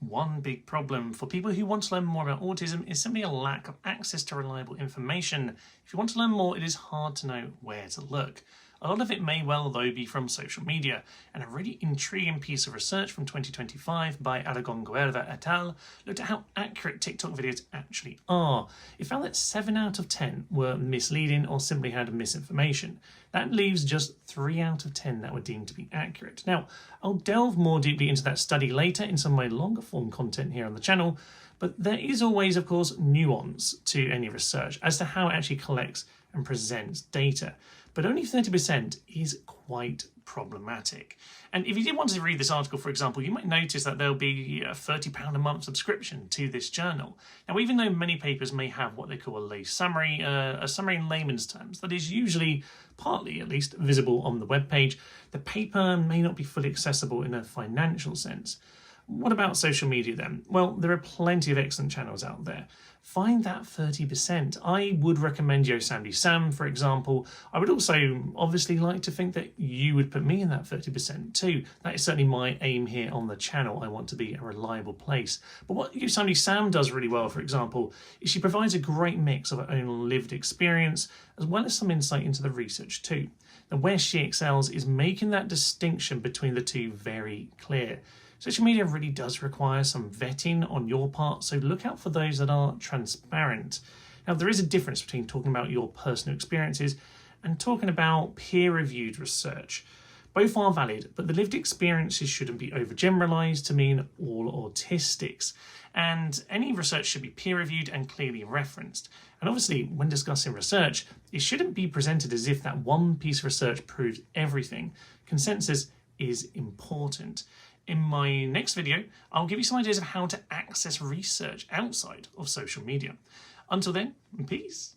One big problem for people who want to learn more about autism is simply a lack of access to reliable information. If you want to learn more, it is hard to know where to look. A lot of it may well, though, be from social media, and a really intriguing piece of research from 2025 by Aragon Guerra et al. Looked at how accurate TikTok videos actually are. It found that 7 out of 10 were misleading or simply had misinformation. That leaves just 3 out of 10 that were deemed to be accurate. Now, I'll delve more deeply into that study later in some of my longer form content here on the channel, but there is always, of course, nuance to any research as to how it actually collects and presents data. But only 30% is quite problematic. And if you did want to read this article, for example, you might notice that there'll be a £30 a month subscription to this journal. Now, even though many papers may have what they call a lay summary, a summary in layman's terms, that is usually, partly at least, visible on the webpage, the paper may not be fully accessible in a financial sense. What about social media then? Well, there are plenty of excellent channels out there. Find that 30%. I would recommend Yosemite Sam, for example. I would also obviously like to think that you would put me in that 30% too. That is certainly my aim here on the channel. I want to be a reliable place. But what Yosemite Sam does really well, for example, is she provides a great mix of her own lived experience as well as some insight into the research too. And where she excels is making that distinction between the two very clear. Social media really does require some vetting on your part, so look out for those that are transparent. Now, there is a difference between talking about your personal experiences and talking about peer-reviewed research. Both are valid, but the lived experiences shouldn't be overgeneralized to mean all autistics. And any research should be peer-reviewed and clearly referenced. And obviously, when discussing research, it shouldn't be presented as if that one piece of research proves everything. Consensus is important. In my next video, I'll give you some ideas of how to access research outside of social media. Until then, peace.